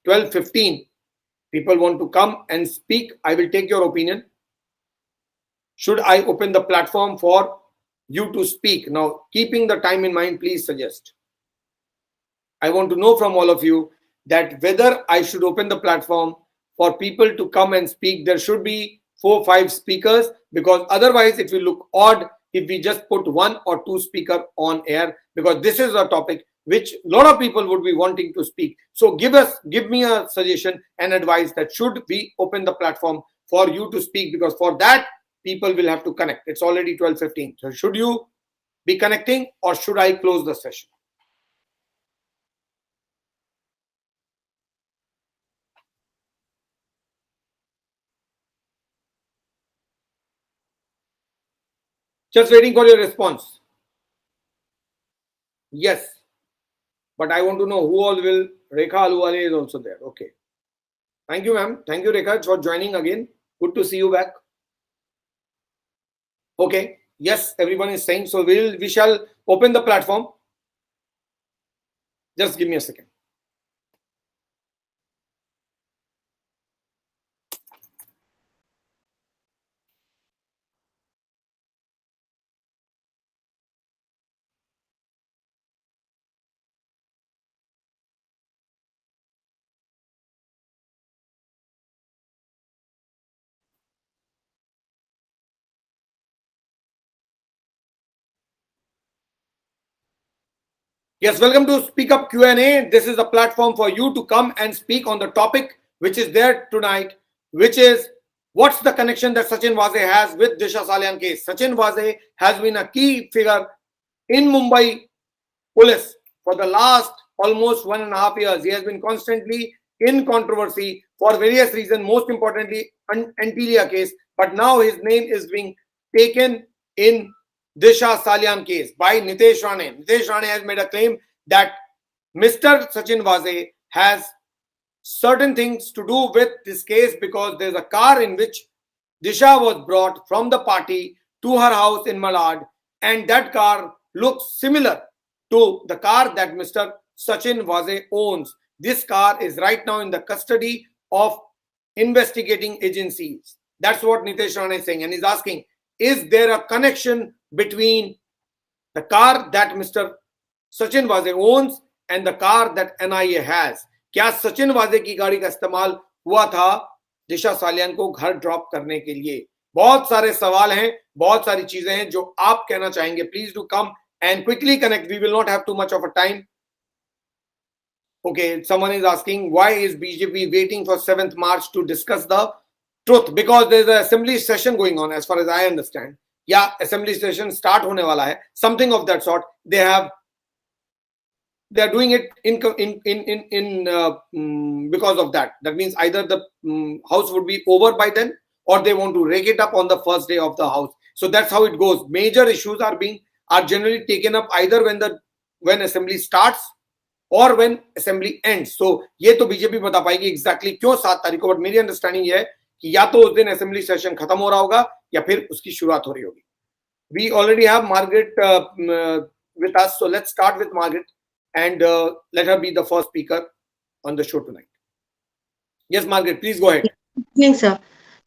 12:15 people want to come and speak. I will take your opinion. Should I open the platform for you to speak? Now, keeping the time in mind, please suggest. I want to know from all of you that whether I should open the platform for people to come and speak. There should be 4-5 speakers, because otherwise it will look odd if we just put 1 or 2 speakers on air, because this is a topic which a lot of people would be wanting to speak. So give me a suggestion and advice that should we open the platform for you to speak, because for that people will have to connect. It's already 12:15. So should you be connecting or should I close the session? Just waiting for your response. Yes. But I want to know who all will. Rekha Aluwale is also there. Okay. Thank you, ma'am. Thank you, Rekha, for joining again. Good to see you back. Okay. Yes, everyone is saying. So we shall open the platform. Just give me a second. Yes, welcome to Speak Up Q&A. This is a platform for you to come and speak on the topic which is there tonight, which is what's the connection that Sachin Waze has with Disha Salian case. Sachin Waze has been a key figure in Mumbai police for the last almost 1.5 years. He has been constantly in controversy for various reasons, most importantly, Antilia case. But now his name is being taken in Disha Salian case by Nitesh Rane. Nitesh Rane has made a claim that Mr. Sachin Waze has certain things to do with this case, because there's a car in which Disha was brought from the party to her house in Malad, and that car looks similar to the car that Mr. Sachin Waze owns. This car is right now in the custody of investigating agencies. That's what Nitesh Rane is saying, and he's asking, is there a connection between the car that Mr. Sachin Waze owns and the car that NIA has? क्या सचिन वाजे की गाड़ी का इस्तेमाल हुआ था दिशा सालियान को घर ड्रॉप करने के लिए? बहुत सारे सवाल हैं, बहुत सारी चीजें हैं जो आप कहना चाहेंगे. Please do come and quickly connect. We will not have too much of a time. Okay, someone is asking, why is BJP waiting for 7th March to discuss the truth? Because there is an assembly session going on, as far as I understand. Yeah, assembly session start hone wala hai, something of that sort. They are doing it because of that. That means either the house would be over by then, or they want to rake it up on the first day of the house. So that's how it goes. Major issues are generally taken up either when assembly starts or when assembly ends. So ये तो BJP बता पाएगी exactly क्यों 7 तारीख को. But मेरी understanding ये है कि या तो उस दिन असेंबली सेशन खत्म हो रहा होगा या फिर उसकी शुरुआत हो रही होगी. We already have Margaret with us, so let's start with Margaret and let her be the first speaker on the show tonight. Yes, Margaret, please go ahead. Yes, sir.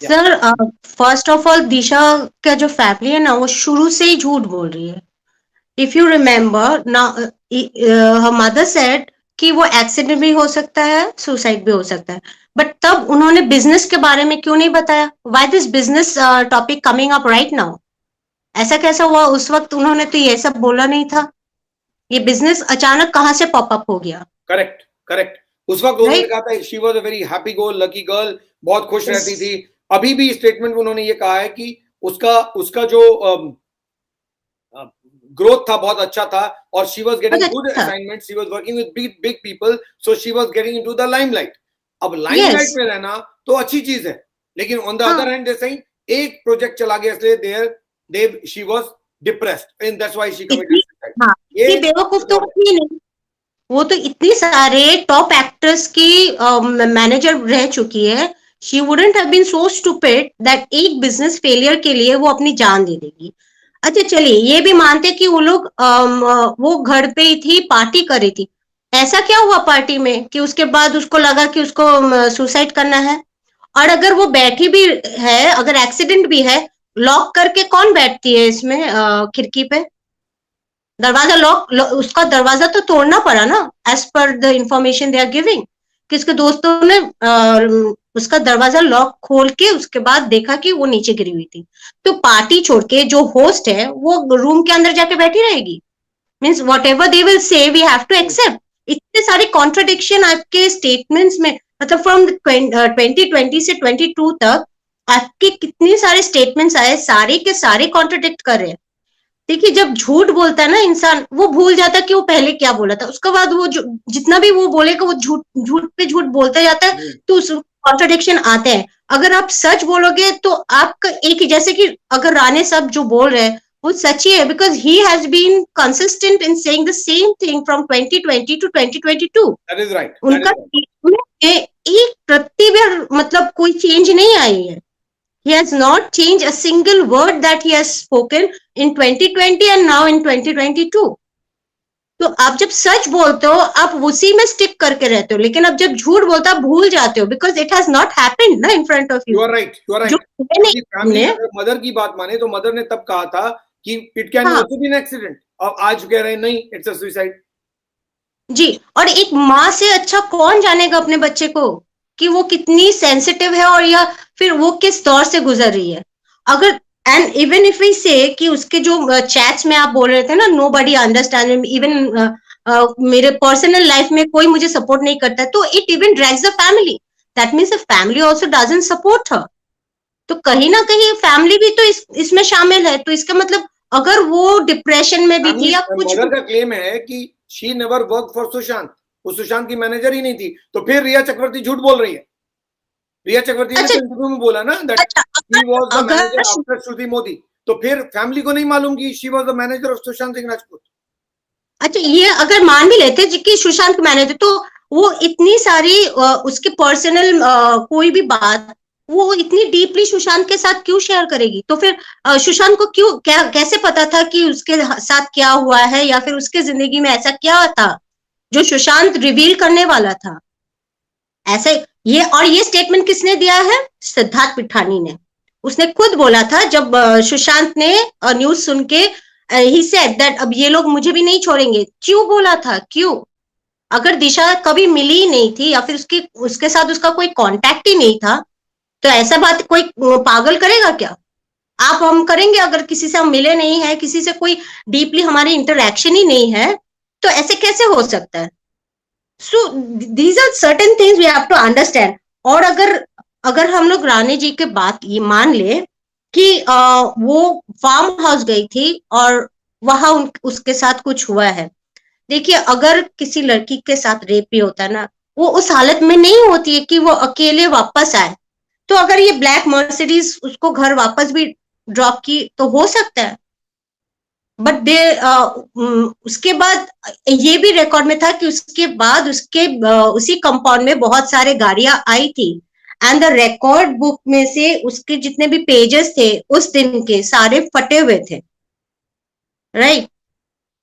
Yeah. Sir, first of all, दिशा का जो family है ना, वो शुरू से ही झूठ बोल रही है. If you remember, now her mother said कि वो एक्सीडेंट भी हो सकता है, सुसाइड भी हो सकता है. बट तब उन्होंने बिजनेस के बारे में क्यों नहीं बताया? Why this business topic coming up right now? ऐसा कैसा हुआ? उस वक्त उन्होंने तो ये सब बोला नहीं था. ये बिजनेस अचानक कहाँ से पॉप अप हो गया? करेक्ट. उस वक्त उन्होंने कहा था she was a very happy girl, lucky girl, बहुत खुश रहती थी. अभी भी स्टेटमेंट में उन्होंने ये कहा है कि उसका जो ग्रोथ था बहुत अच्छा था और she was getting good assignment, she was working with big people, so she was getting into the limelight. अब लाइमलाइट में रहना तो अच्छी चीज है, लेकिन on the other hand they saying एक प्रोजेक्ट चला गया इसलिए she was depressed and that's why she committed suicide. ये बेवकूफ तो नहीं, वो तो इतनी सारे टॉप एक्टर्स की मैनेजर रह चुकी है. She wouldn't have been so stupid that एक बिजनेस फेलियर के लिए वो अपनी जान दे देगी. अच्छा चलिए ये भी मानते कि वो लोग वो घर पे ही थी, पार्टी कर रही थी. ऐसा क्या हुआ पार्टी में कि उसके बाद उसको लगा कि उसको सुसाइड करना है? और अगर वो बैठी भी है, अगर एक्सीडेंट भी है, लॉक करके कौन बैठती है इसमें खिड़की पे? दरवाजा लॉक, उसका दरवाजा तो तोड़ना पड़ा ना, as per the information they are giving, कि उसके दोस्तों ने उसका दरवाजा लॉक खोल के उसके बाद देखा कि वो नीचे गिरी हुई थी। तो पार्टी छोड़ के जो होस्ट है वो रूम के अंदर जाके बैठी रहेगी? Means whatever they will say we have to accept. इतने सारे कॉन्ट्रडिक्शन आपके स्टेटमेंट्स में, मतलब फ्रॉम 2020 से 22 तक आपके कितने सारे स्टेटमेंट्स आए, सारे के सारे कॉन्ट्रडिक्ट कर रहे हैं। देखिए, जब झूठ बोलता है ना इंसान, वो भूल जाता है कि वो पहले क्या बोला था, उसके बाद वो जितना भी वो बोलेगा वो झूठ झूठ पे झूठ बोलता जाता है, तो उस कॉन्ट्रडिक्शन आते हैं। अगर आप सच बोलोगे तो आपका एक ही, जैसे कि अगर राणे साहब जो बोल रहे हैं वो सच ही है, because he has been consistent in saying the same thing from 2020 to 2022। That is right. उनका statement में एक प्रति भी मतलब कोई चेंज नहीं आई है। He has not changed a single word that he has spoken in 2020 and now in 2022. तो आप जब सच बोलते हो आप उसी में स्टिक करके रहते हो, लेकिन अब जब झूठ बोलते हो आप भूल जाते हो, because it has not happened ना in front of you. You are right. You are right. क्योंकि फैमिली, अगर मदर की बात माने तो मदर ने तब कहा था कि it can also be an accident, और आज कह रहे हैं नहीं, इट्स अ सुसाइड। जी, और एक माँ से अच्छा कौन जानेगा अपने बच्चे को कि वो कितनी सेंसिटिव है, और या फिर वो किस दौर से गुजर रही है। अगर एंड इवन इफ वी से कि उसके जो चैट्स में आप बोल रहे थे ना, नो बडी अंडरस्टैंड, इवन मेरे पर्सनल लाइफ में कोई मुझे सपोर्ट नहीं करता है, तो it even drags the family, that means the family also doesn't support her. तो कहीं ना कहीं फैमिली भी तो इसमें शामिल है। तो इसका मतलब अगर वो डिप्रेशन में भी थी या कुछ, मदर का क्लेम है कि she never work for Sushant, वो सुशांत की मैनेजर ही नहीं थी। तो फिर रिया चक्रवर्ती झूठ बोल रही है। रिया चक्रवर्ती ने इंटरव्यू में बोला ना that she was the manager after Shruti Modi. तो फिर फैमिली को नहीं मालूम कि she was the manager of Sushant Singh Rajput. अच्छा, ये अगर मान भी लेते कि सुशांत मैनेजर, तो वो इतनी सारी उसके पर्सनल कोई भी बात वो इतनी डीपली सुशांत के साथ क्यों शेयर करेगी? तो फिर सुशांत को क्यों, क्या कैसे पता था कि उसके साथ क्या हुआ है, या फिर उसके जिंदगी में ऐसा क्या था जो सुशांत रिवील करने वाला था? ऐसे ये स्टेटमेंट किसने दिया है? सिद्धार्थ पिठानी ने। उसने खुद बोला था जब सुशांत ने न्यूज सुन के, ही सेड दैट अब ये लोग मुझे भी नहीं छोड़ेंगे। क्यों बोला था? क्यों? अगर दिशा कभी मिली ही नहीं थी या फिर उसके साथ उसका कोई कांटेक्ट ही नहीं था, तो ऐसा बात कोई पागल करेगा क्या? आप हम करेंगे? अगर किसी से हम मिले नहीं है, किसी से कोई डीपली हमारी इंटरेक्शन ही नहीं है, तो ऐसे कैसे हो सकता है? So these are certain things we have to understand. और अगर हम लोग राणे जी के बात ये मान ले कि वो फार्म हाउस गई थी और वहां उसके साथ कुछ हुआ है। देखिए, अगर किसी लड़की के साथ रेप भी होता है ना, वो उस हालत में नहीं होती है कि वो अकेले वापस आए। तो अगर ये ब्लैक मर्सिडीज उसको घर वापस भी ड्रॉप की तो हो सकता है, बट दे उसके बाद ये भी रिकॉर्ड में था कि उसके बाद उसी कंपाउंड में बहुत सारे गाड़ियां आई थी, एंड द रिकॉर्ड बुक में से उसके जितने भी पेजेस थे उस दिन के सारे फटे हुए थे, राइट?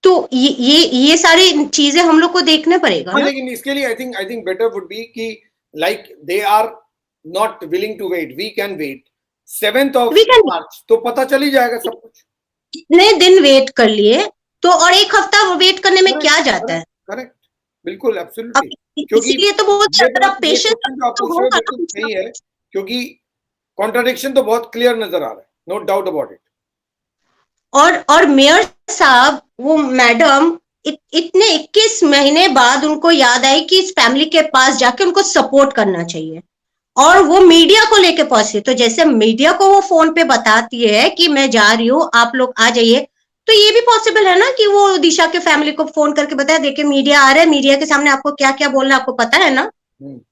तो ये सारी चीजें हम लोग को देखना पड़ेगा ना। लेकिन इसके लिए I think better would be कि like they are not willing to wait, we can wait 7th of March, तो पता चल ही जाएगा सब कुछ। इतने दिन वेट कर लिए तो, और एक हफ्ता वेट करने में क्या जाता है? करेक्ट, बिल्कुल, एब्सोल्युटली। क्योंकि इसलिए तो बहुत ज्यादा पेशेंस सही है, क्योंकि कॉन्ट्रडिक्शन तो बहुत क्लियर नजर आ रहा है, नो डाउट अबाउट इट। और मेयर साहब, वो मैडम इतने 21 महीने बाद उनको याद आई कि इस फैमिली के पास जाके उनको सपोर्ट करना चाहिए, और वो मीडिया को लेके पहुंची। तो जैसे मीडिया को वो फोन पे बताती है कि मैं जा रही हूँ, आप लोग आ जाइए, तो ये भी पॉसिबल है ना कि वो दिशा के फैमिली को फोन करके बताया, देखिए मीडिया आ रहा है, मीडिया के सामने आपको क्या क्या बोलना आपको पता है ना,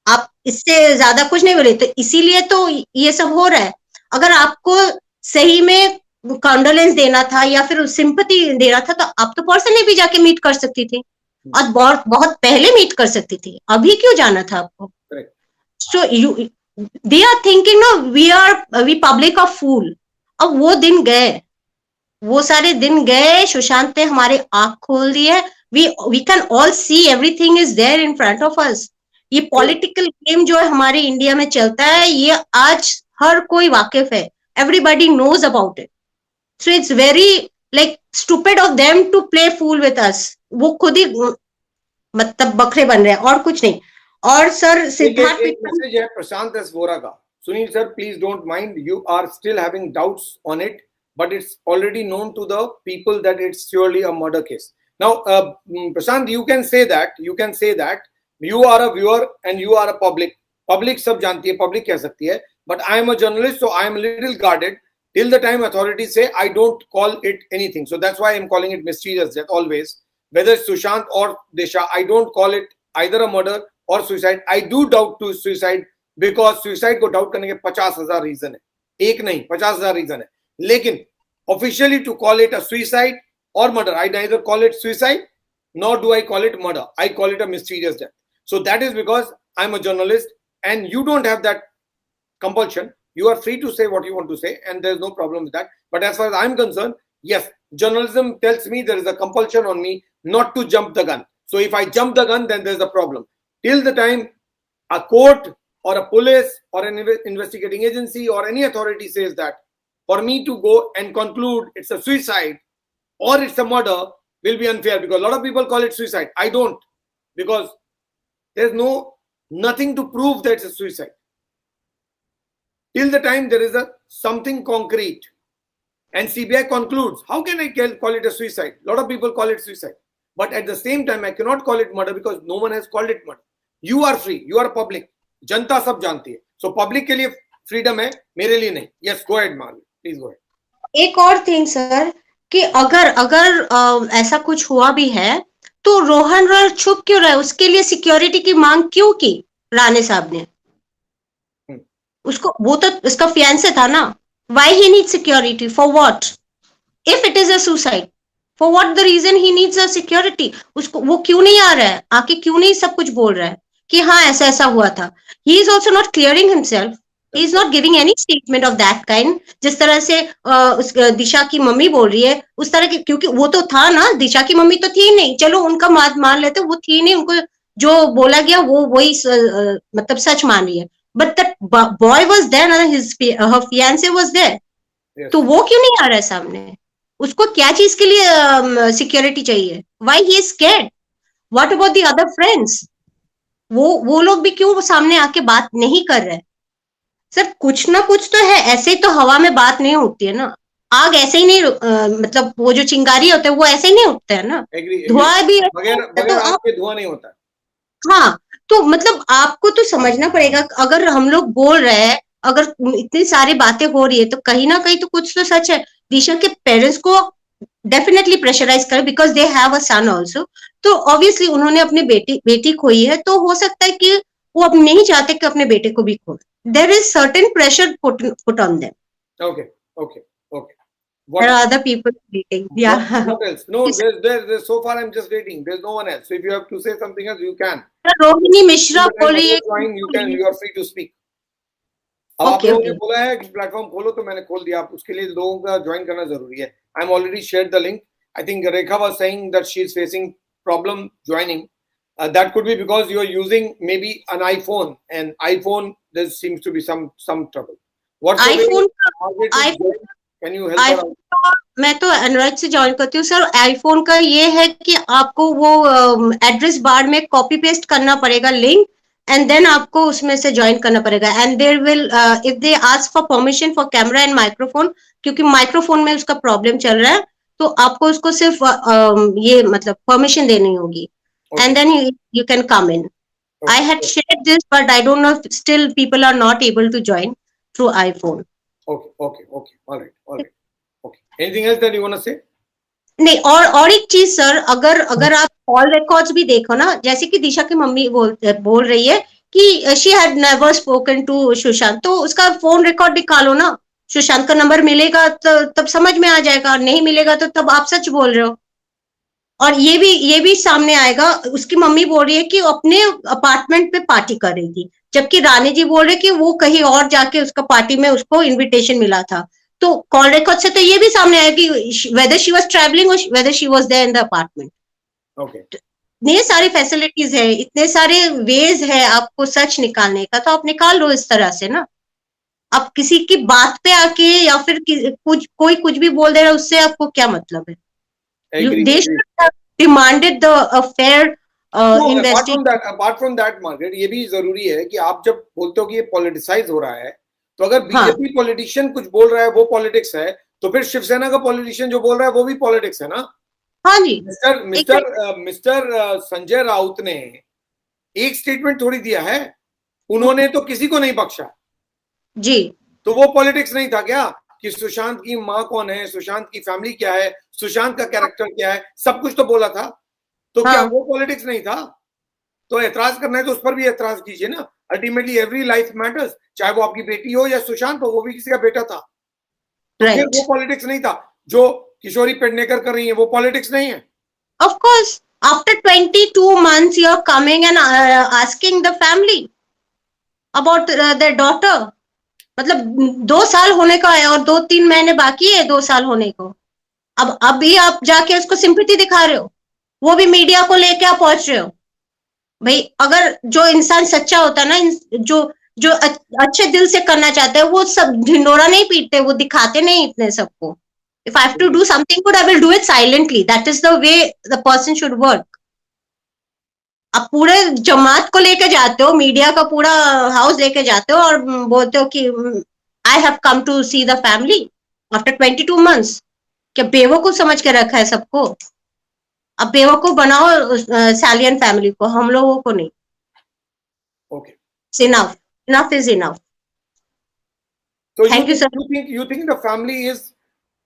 आप इससे ज्यादा कुछ नहीं बोले। तो इसीलिए तो ये सब हो रहा है। अगर आपको सही में कॉन्डोलेंस देना था या फिर सिंपैथी देना था, तो आप तो पर्सनली भी जाके मीट कर सकती थी, और बहुत पहले मीट कर सकती थी। अभी क्यों जाना था आपको? So they are thinking, no, we public are fool। अब वो दिन गए, वो सारे दिन गए। सुशांत ने हमारे आंख खोल दी है, we can all see everything is there in front of us. ये पॉलिटिकल गेम जो है हमारे इंडिया में चलता है, ये आज हर कोई वाकिफ है, everybody knows about it. So it's very like stupid of them to play fool with us. वो खुद ही मतलब बकरे बन रहे हैं और कुछ नहीं. और सर सिद्धार्थ मैसेज है प्रशांत एस वोरा का. Sunil sir, please don't mind, you are still having doubts on it, but it's already known to the people that it's surely a murder case. Now, Prashant, you can say that you are a viewer and you are a public सब जानती है, public कह सकती है, but I am a journalist, so I am a little guarded till the time authorities say. I don't call it anything, so that's why I am calling it mysterious death always. Whether it's Sushant or Disha, I don't call it either a murder or suicide. I do doubt to suicide because suicide को doubt करने के 50,000 reason है, एक नहीं 50,000 reason है. लेकिन officially to call it a suicide or murder, I neither call it suicide nor do I call it murder. I call it a mysterious death. So that is because I'm a journalist and you don't have that compulsion. You are free to say what you want to say and there's no problem with that. But as far as I'm concerned, yes, journalism tells me there is a compulsion on me not to jump the gun. So if I jump the gun, then there's a problem. Till the time a court or a police or an investigating agency or any authority says that, for me to go and conclude it's a suicide or it's a murder will be unfair, because a lot of people call it suicide. I don't, because there's nothing to prove that it's a suicide. Till the time there is something concrete and CBI concludes, how can I call it a suicide? A lot of people call it suicide. But at the same time, I cannot call it murder because no one has called it murder. You are free. You are public. जनता सब जानती है. So public के लिए freedom है, मेरे लिए नहीं. Yes, go ahead, Marley. Please go ahead. एक और थिंग सर, कि अगर ऐसा कुछ हुआ भी है तो रोहन रॉय छुप क्यों रहे? उसके लिए सिक्योरिटी की मांग क्यों की राणे साहब ने? उसको, वो तो इसका फियांसे था ना. Why he needs security? For what? If it is a suicide, for what the reason he needs a security? उसको वो क्यों नहीं आ रहा है, आके क्यों नहीं सब कुछ बोल रहा है कि हाँ ऐसा ऐसा हुआ था? He is also not clearing himself. He is not giving any statement of that kind. जिस तरह से उस दिशा की मम्मी बोल रही है उस तरह की, क्योंकि वो तो था ना, दिशा की मम्मी तो थी नहीं, चलो उनका मान लेते, वो थी नहीं, उनको जो बोला गया वो वही मतलब सच मान रही है. But that boy was there, her fiance was there. Yes. तो वो क्यों नहीं आ रहा है सामने? उसको क्या चीज के लिए सिक्योरिटी चाहिए? Why he is scared? What about the other friends? वो लोग भी क्यों सामने आके बात नहीं कर रहे? सर कुछ ना कुछ तो है, ऐसे तो हवा में बात नहीं उठती है ना. आग ऐसे ही नहीं मतलब वो जो चिंगारी होते हैं वो ऐसे ही नहीं उठते हैं ना. धुआं भी बगैर आग के धुआं नहीं होता. हाँ, तो मतलब आपको तो समझना पड़ेगा, अगर हम लोग बोल रहे हैं, अगर इतनी सारी बातें हो रही है तो कहीं ना कहीं तो कुछ तो सच है. दिशा के पेरेंट्स को डेफिनेटली प्रेशराइज कर, because they have a son also. तो ऑब्वियसली उन्होंने अपनी बेटी खोई है, तो हो सकता है कि वो अब नहीं चाहते कि अपने बेटे को भी खो. There is certain pressure put on them. Okay. There are other people waiting. Yeah. What else? No, there's so far I'm just waiting. There's no one else. So if you have to say something else, you can. Rohini Mishra बोल रही है. You are free to speak. अब आप लोगों ने बोला है कि प्लेटफॉर्म खोलो, तो मैंने खोल दिया. आप उसके लिए लोगों का ज्वाइन करना जरूरी है. I'm already shared the link. I think Rekha was saying that she is facing problem joining. That could be because you are using maybe an iPhone, and iPhone there seems to be some trouble. What's iPhone? Can you help her out? मैं तो Android से join करती हूँ sir. IPhone का ये है कि आपको वो एड्रेस बार में कॉपी पेस्ट करना पड़ेगा लिंक, एंड देन आपको उसमें से ज्वाइन करना पड़ेगा. And there will if they ask for permission for camera and microphone, क्योंकि माइक्रोफोन में उसका प्रॉब्लम चल रहा है, तो आपको उसको सिर्फ ये मतलब परमिशन देनी होगी, and then you can come in. I had shared this but I don't know, still people are not able to join through iPhone. Okay. All right. Okay. Anything else that you want to say? नहीं, और एक चीज sir, अगर आप call records भी देखो ना, जैसे कि दिशा की मम्मी बोल रही है कि she had never spoken to Sushant, तो उसका फोन रिकॉर्ड निकालो ना. सुशांत का नंबर मिलेगा तो तब समझ में आ जाएगा, नहीं मिलेगा तो तब आप सच बोल रहे हो. और ये भी सामने आएगा. उसकी मम्मी बोल रही है कि अपने अपार्टमेंट पे पार्टी कर रही थी, जबकि रानी जी बोल रहे कि वो कहीं और जाके उसका पार्टी में उसको इनविटेशन मिला था. तो कॉल रिकॉर्ड से तो ये भी सामने आया कि whether she was traveling or whether she was there in the apartment. Okay, इतने सारी फैसिलिटीज है, इतने सारे वेज है आपको सच निकालने का, तो आप निकाल लो इस तरह से ना। आप किसी की बात पे आके या फिर कोई कुछ भी बोल दे रहा है, उससे आपको क्या मतलब है? Agree, they agree. Should have demanded the fair तो investigation. Apart from that market, ये भी जरूरी है कि आप जब बोलते हो कि ये पॉलिटिसाइज हो रहा है, तो अगर हाँ बीजेपी पॉलिटिशियन कुछ बोल रहा है वो पॉलिटिक्स है, तो फिर शिवसेना का पॉलिटिशियन जो बोल रहा है वो भी पॉलिटिक्स है ना। हाँ जी, मिस्टर संजय राउत ने एक स्टेटमेंट थोड़ी दिया है, उन्होंने तो किसी को नहीं बख्शा जी। तो वो पॉलिटिक्स नहीं था क्या? कि सुशांत की माँ कौन है, सुशांत की फैमिली क्या है, सुशांत का कैरेक्टर क्या है, सब कुछ तो बोला था। तो क्या हाँ वो पॉलिटिक्स नहीं था? तो एतराज करना है तो उस पर भी एतराज कीजिए ना। अल्टीमेटली एवरी लाइफ मैटर्स, चाहे वो आपकी बेटी हो या सुशांत हो, वो भी किसी का बेटा था। तो फिर राइट, वो पॉलिटिक्स नहीं था। जो किशोरी पेडनेकर कर रही है वो पॉलिटिक्स नहीं है। of course. After 22 months, you're coming and asking the family about their daughter. मतलब 2 साल होने का है और 2-3 महीने बाकी है 2 साल होने को। अब अभी आप जाके उसको सिंपैथी दिखा रहे हो, वो भी मीडिया को लेके आप पहुंच रहे हो। भाई अगर जो इंसान सच्चा होता है ना, जो जो अच्छे दिल से करना चाहते हैं, वो सब ढिंडोरा नहीं पीटते, वो दिखाते नहीं इतने सबको। If I have to do something good, I will do it silently. That is the way the person should work. आप पूरे जमात को लेके जाते हो, मीडिया का पूरा हाउस लेके जाते हो और बोलते हो कि I have come to see the family after 22 months। क्या बेवकूफ समझ के रखा है सबको? अब बेवकूफ बनाओ सालियन फैमिली को, हम लोगों को नहीं। Okay, enough, enough is enough. so thank you sir. you think the family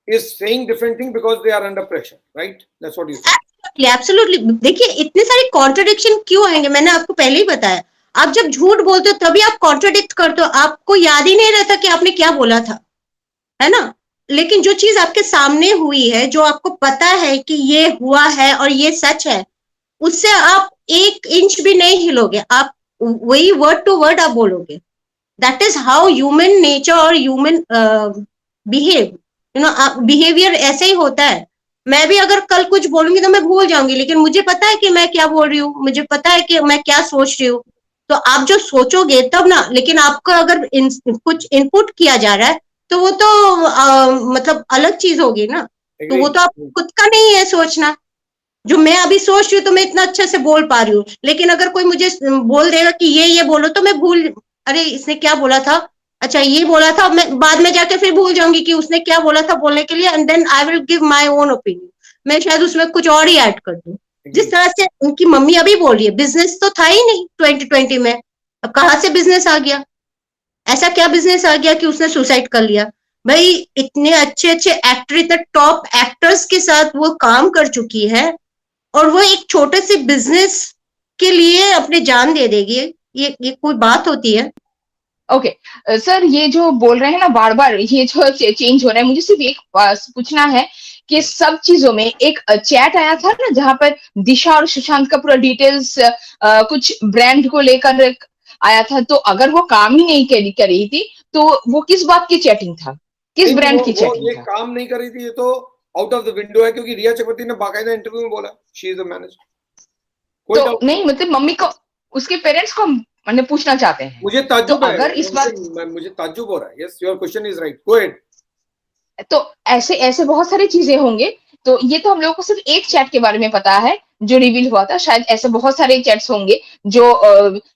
is saying different thing because they are under pressure, right? That's what you think. Absolutely. देखिए इतने सारे कॉन्ट्रडिक्शन क्यों आएंगे, मैंने आपको पहले ही बताया। आप जब झूठ बोलते हो तभी आप कॉन्ट्रडिक्ट करते हो, आपको याद ही नहीं रहता कि आपने क्या बोला था, है ना। लेकिन जो चीज आपके सामने हुई है, जो आपको पता है कि ये हुआ है और ये सच है, उससे आप 1 इंच भी नहीं हिलोगे, आप वही वर्ड टू वर्ड आप बोलोगे। That is how human nature और human behave, you know. Behaviour ऐसे ही होता है। मैं भी अगर कल कुछ बोलूंगी तो मैं भूल जाऊंगी, लेकिन मुझे पता है कि मैं क्या बोल रही हूँ, मुझे पता है कि मैं क्या सोच रही हूँ। तो आप जो सोचोगे तब ना, लेकिन आपको अगर कुछ इनपुट किया जा रहा है तो वो तो मतलब अलग चीज होगी ना। तो वो Agree. तो आप खुद का नहीं है सोचना। जो मैं अभी सोच रही हूँ तो मैं इतना अच्छे से बोल पा रही हूँ, लेकिन अगर कोई मुझे बोल देगा कि ये बोलो, तो मैं भूल, अरे इसने क्या बोला था, अच्छा ये बोला था, मैं बाद में जाके फिर भूल जाऊंगी कि उसने क्या बोला था बोलने के लिए, and then I will give my own opinion. मैं शायद उसमें कुछ और ही ऐड कर दूं। जिस Agree. तरह से उनकी मम्मी अभी बोल रही है, बिजनेस तो था ही नहीं 2020 में, अब कहाँ से बिजनेस आ गया? ऐसा क्या बिजनेस आ गया कि उसने सुसाइड कर लिया? भाई इतने अच्छे अच्छे एक्टर, इतने टॉप एक्टर्स के साथ वो काम कर चुकी है, और वो एक छोटे से बिजनेस के लिए अपनी जान दे देगी? ये कोई बात होती है? ओके सर, ये जो बोल रहे हैं ना बार बार, ये जो चेंज हो रहा है, मुझे सिर्फ एक पूछना है कि सब चीजों में एक चैट आया था ना जहां पर दिशा और सुशांत का पूरा डिटेल्स कुछ ब्रांड को लेकर आया था, तो अगर वो काम ही नहीं कर रही थी तो वो किस बात की चैटिंग था, किस नहीं, ब्रांड की वो चैटिंग ये था? काम नहीं कर रही थी, ये तो आउट ऑफ द विंडो है, क्योंकि रिया चक्रवर्ती ने बाकायदा इंटरव्यू में बोला शी इज द मैनेजर। कोई तो डाउट नहीं, मतलब मम्मी को, उसके पेरेंट्स को मैंने पूछना चाहते हैं। मुझे तो ताज्जुब है, अगर इस बात, मुझे ताज्जुब हो रहा है। Yes, your question is right, go ahead. तो ऐसे ऐसे बहुत सारी चीजें होंगे। तो ये तो हम लोगों को सिर्फ एक चैट के बारे में पता है जो रिवील हुआ था, शायद ऐसे बहुत सारे चैट्स होंगे जो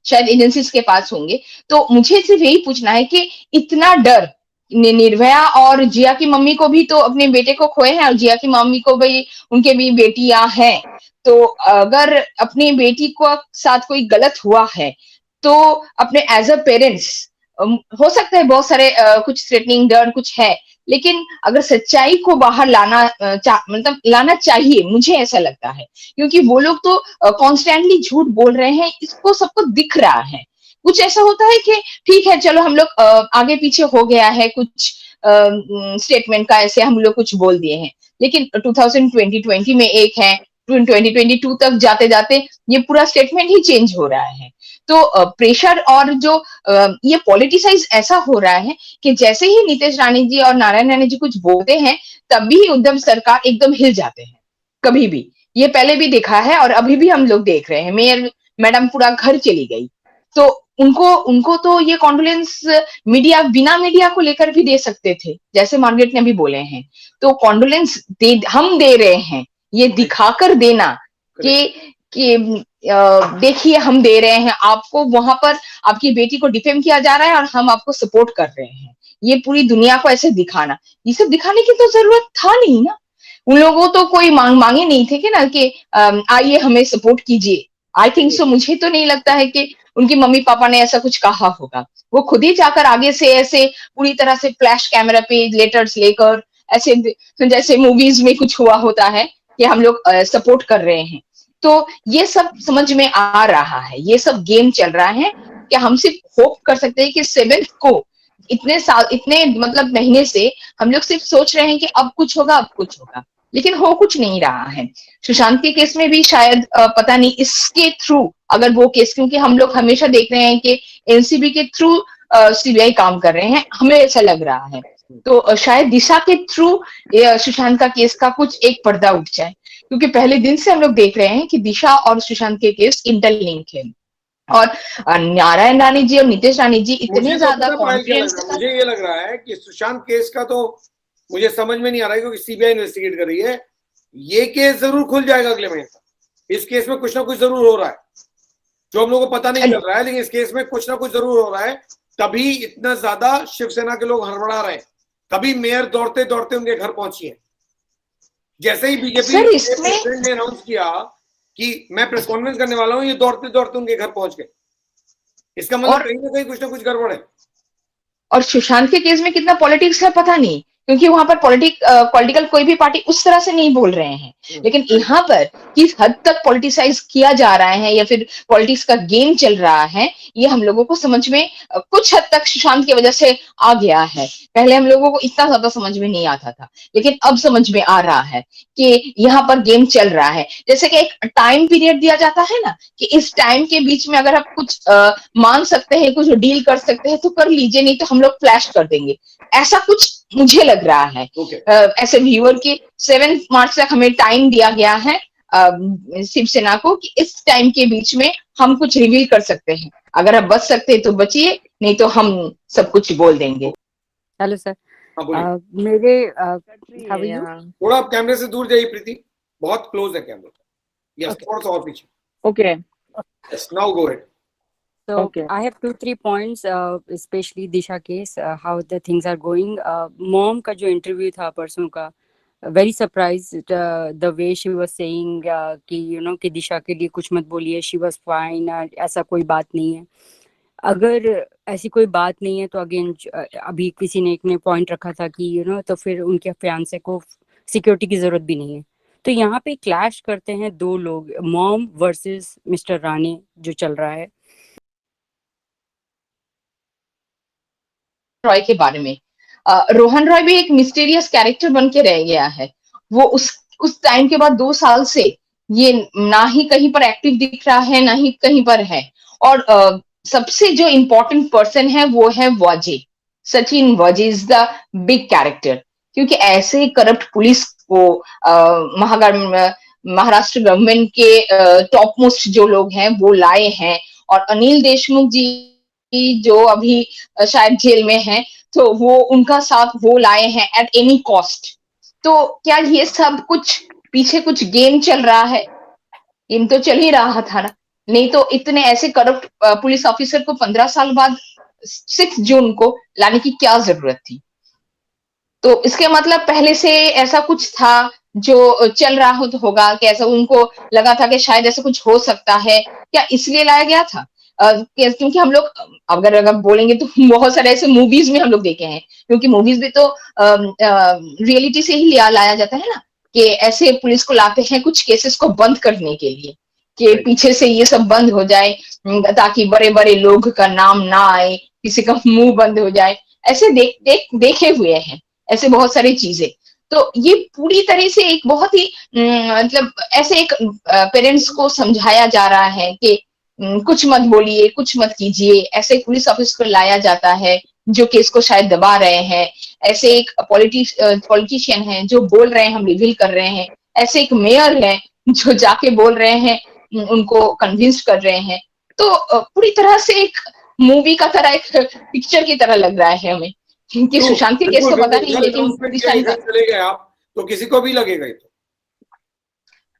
शायद एजेंसीज के पास होंगे। तो मुझे सिर्फ यही पूछना है कि इतना डर, निर्भया और जिया की मम्मी को भी तो अपने बेटे को खोए हैं, और जिया की मम्मी को भी, उनके भी बेटियां हैं। तो अगर अपनी बेटी को साथ कोई गलत हुआ है तो अपने एज अ पेरेंट्स, हो सकता है बहुत सारे कुछ थ्रेटनिंग डर कुछ है, लेकिन अगर सच्चाई को बाहर लाना मतलब लाना चाहिए, मुझे ऐसा लगता है, क्योंकि वो लोग तो कॉन्स्टेंटली झूठ बोल रहे हैं, इसको सबको दिख रहा है। कुछ ऐसा होता है कि ठीक है चलो हम लोग आगे पीछे हो गया है कुछ स्टेटमेंट का, ऐसे हम लोग कुछ बोल दिए हैं, लेकिन 2020 में एक है, 2022 तक जाते जाते ये पूरा स्टेटमेंट ही चेंज हो रहा है। तो प्रेशर और जो ये पॉलिटिसाइज ऐसा हो रहा है कि जैसे ही नीतीश राणे जी और नारायण राणे जी कुछ बोलते हैं तभी उद्धव सरकार एकदम हिल जाते हैं, कभी भी। ये पहले भी देखा है और अभी भी हम लोग देख रहे हैं। मेयर मैडम पूरा घर चली गई, तो उनको उनको तो ये कॉन्डोलेंस मीडिया, बिना मीडिया को लेकर भी दे सकते थे, जैसे मार्गरेट ने भी बोले हैं। तो कॉन्डोलेंस हम दे रहे हैं, ये दिखाकर देना कि देखिए हम दे रहे हैं आपको, वहां पर आपकी बेटी को डिफेम किया जा रहा है और हम आपको सपोर्ट कर रहे हैं, ये पूरी दुनिया को ऐसे दिखाना, ये सब दिखाने की तो जरूरत था नहीं ना। उन लोगों तो कोई मांगे नहीं थे कि ना कि आइए हमें सपोर्ट कीजिए। आई थिंक सो, मुझे तो नहीं लगता है कि उनके मम्मी पापा ने ऐसा कुछ कहा होगा। वो खुद ही जाकर आगे से ऐसे पूरी तरह से फ्लैश कैमरा पे लेटर्स लेकर, ऐसे जैसे मूवीज में कुछ हुआ होता है कि हम लोग सपोर्ट कर रहे हैं। तो ये सब समझ में आ रहा है, ये सब गेम चल रहा है कि हम सिर्फ होप कर सकते हैं कि 7th को, इतने साल, इतने मतलब महीने से हम लोग सिर्फ सोच रहे हैं कि अब कुछ होगा, अब कुछ होगा, लेकिन हो कुछ नहीं रहा है। सुशांत के केस में भी शायद पता नहीं इसके थ्रू, अगर वो केस, क्योंकि हम लोग हमेशा देख रहे हैं कि एनसीबी के थ्रू सीबीआई काम कर रहे हैं, हमें ऐसा लग रहा है, तो शायद दिशा के थ्रू सुशांत का केस का कुछ एक पर्दा उठ जाए, क्योंकि पहले दिन से हम लोग देख रहे हैं कि दिशा और सुशांत के केस इंटरलिंक है। और नारायण रानी जी और नितेश रानी जी इतने ज्यादा कॉन्फिडेंस, मुझे ये लग रहा है कि सुशांत केस का तो मुझे समझ में नहीं आ रहा है, क्योंकि सीबीआई इन्वेस्टिगेट कर रही है। ये केस जरूर खुल जाएगा अगले महीने। इस केस में कुछ ना कुछ जरूर हो रहा है जो हम लोगों को पता नहीं चल रहा है, लेकिन इस केस में कुछ ना कुछ जरूर हो रहा है, तभी इतना ज्यादा शिवसेना के लोग हड़बड़ा रहे हैं, तभी मेयर दौड़ते दौड़ते उनके घर पहुंची है। जैसे ही बीजेपी प्रेसिडेंट ने अनाउंस किया कि मैं प्रेस कॉन्फ्रेंस करने वाला हूं, ये दौड़ते दौड़ते उनके घर पहुंच गए। इसका मतलब कहीं ना कहीं कुछ ना कुछ गड़बड़ है। और सुशांत के केस में कितना पॉलिटिक्स है पता नहीं, क्योंकि वहां पर पॉलिटिकल कोई भी पार्टी उस तरह से नहीं बोल रहे हैं, लेकिन यहाँ पर किस हद तक पॉलिटिसाइज किया जा रहा है या फिर पॉलिटिक्स का गेम चल रहा है, ये हम लोगों को समझ में कुछ हद तक सुशांत की वजह से आ गया है। पहले हम लोगों को इतना ज्यादा समझ में नहीं आता था, लेकिन अब समझ में आ रहा है कि यहाँ पर गेम चल रहा है। जैसे कि एक टाइम पीरियड दिया जाता है ना, कि इस टाइम के बीच में अगर आप कुछ मांग सकते हैं, कुछ डील कर सकते हैं तो कर लीजिए, नहीं तो हम लोग फ्लैश कर देंगे, ऐसा कुछ मुझे लग रहा है। ऐसे व्यूअर के 7 मार्च तक हमें टाइम दिया गया है शिवसेना को, कि इस टाइम के बीच में हम कुछ रिवील कर सकते हैं, अगर आप बच सकते हैं तो बचिए, नहीं तो हम सब कुछ बोल देंगे। हेलो सर, मेरे थोड़ा आप कैमरे से दूर जाइए प्रीति, बहुत क्लोज है कैमरा। यस, थोड़ा सा और पीछे। Okay, now go ahead. So okay. I have 2-3 points, especially Disha case, how the things are going. Mom का जो interview था परसों का, very surprised the way she was saying कि you know कि दिशा के लिए कुछ मत बोलिए, she was fine, ऐसा कोई बात नहीं है। अगर ऐसी कोई बात नहीं है तो अगेन अभी किसी ने एक ने पॉइंट रखा था कि you know तो फिर उनके फियांसे को सिक्योरिटी की जरूरत भी नहीं है। तो यहाँ पे क्लैश करते हैं दो लोग, मॉम वर्सेस मिस्टर राणे जो चल रहा है। रॉय के बारे में, रोहन रॉय भी एक मिस्टीरियस कैरेक्टर बन के रह गया है। वो उस टाइम के बाद 2 साल से ये ना ही कहीं पर एक्टिव दिख रहा है, ना ही कहीं पर है। और सबसे जो इम्पोर्टेंट पर्सन है वो है वाजे, सचिन वाजे इज द बिग कैरेक्टर, क्योंकि ऐसे करप्ट पुलिस को महाराष्ट्र गवर्नमेंट के टॉप मोस्ट जो लोग हैं वो लाए हैं। और अनिल देशमुख जी जो अभी शायद जेल में हैं, तो वो उनका साथ वो लाए हैं एट एनी कॉस्ट। तो क्या ये सब कुछ पीछे कुछ गेम चल रहा है? गेम तो चल ही रहा था ना, नहीं तो इतने ऐसे करप्ट पुलिस ऑफिसर को 15 साल बाद 6 जून को लाने की क्या जरूरत थी? तो इसके मतलब पहले से ऐसा कुछ था जो चल रहा होगा, कि ऐसा उनको लगा था कि शायद ऐसा कुछ हो सकता है, क्या इसलिए लाया गया था? क्योंकि हम लोग अगर बोलेंगे तो बहुत सारे ऐसे मूवीज में हम लोग देखे हैं, क्योंकि मूवीज में तो रियलिटी से ही लाया जाता है ना, कि ऐसे पुलिस को लाते हैं कुछ केसेस को बंद करने के लिए, कि पीछे से ये सब बंद हो जाए, ताकि बड़े बड़े लोग का नाम ना आए, किसी का मुंह बंद हो जाए। ऐसे देखे हुए हैं ऐसे बहुत सारी चीजें। तो ये पूरी तरह से एक बहुत ही मतलब ऐसे एक पेरेंट्स को समझाया जा रहा है कि कुछ मत बोलिए, कुछ मत कीजिए। ऐसे एक पुलिस ऑफिसर को लाया जाता है जो केस को शायद दबा रहे हैं, ऐसे एक पॉलिटिशियन है जो बोल रहे हैं हम रिवील कर रहे हैं, ऐसे एक मेयर है जो जाके बोल रहे हैं उनको कन्विंस कर रहे हैं। तो पूरी तरह से एक मूवी का तरह, एक पिक्चर की तरह लग रहा है हमें कि सुशांत के केस तो पता नहीं, लेकिन दिशा का चले गए आप तो किसी को भी लगेगा ये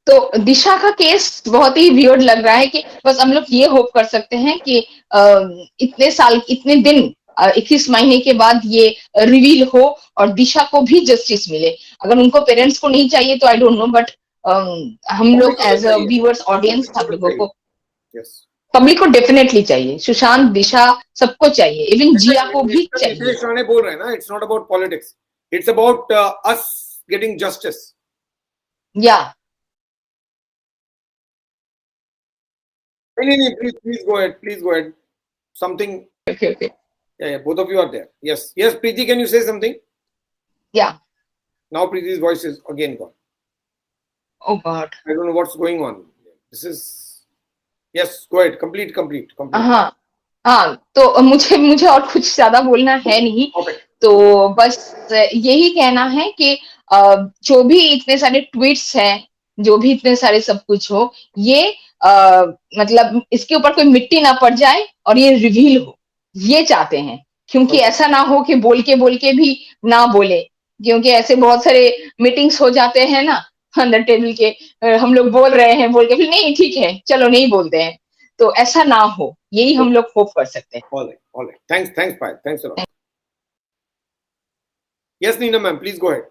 तो दिशा का केस बहुत ही वियर्ड लग रहा है कि बस हम लोग ये होप कर सकते हैं कि इतने साल, इतने दिन, 21 महीने के बाद ये रिवील हो और दिशा को भी जस्टिस मिले। अगर उनको पेरेंट्स को नहीं चाहिए तो आई डोंट नो, बट हम लोग एज अ व्यूअर्स ऑडियंस हम लोगों को, पब्लिक को डेफिनेटली चाहिए, सुशांत, दिशा, सबको चाहिए, इवन जिया को भी चाहिए। नितेश राणे बोल रहे हैं ना, it's not about politics, it's about us getting justice. या नहीं, please go ahead. Something. Okay. Yeah, both of you are there. Yes, Preeti, can you say something? Yeah. Now Preeti's voice is again gone. Oh God. I don't know what's going on. This is. Yes, go ahead. Complete. हाँ, तो मुझे और कुछ ज्यादा बोलना है नहीं। Okay. तो बस यही कहना है कि जो भी इतने सारे ट्वीट्स हैं, जो भी इतने सारे सब कुछ हो, ये मतलब इसके ऊपर कोई मिट्टी ना पड़ जाए और ये रिवील हो, ये चाहते हैं। क्योंकि ऐसा ना हो कि बोल के भी ना बोले, क्योंकि ऐसे बहुत सारे मीटिंग्स हो जाते हैं ना अंदर टेबल के, हम लोग बोल रहे हैं, बोल के फिर नहीं ठीक है चलो नहीं बोलते हैं, तो ऐसा ना हो, यही हम लोग होप कर सकते हैं। All right. Thanks, Pai. Thanks a lot. Yes, Neena ma'am, please go ahead.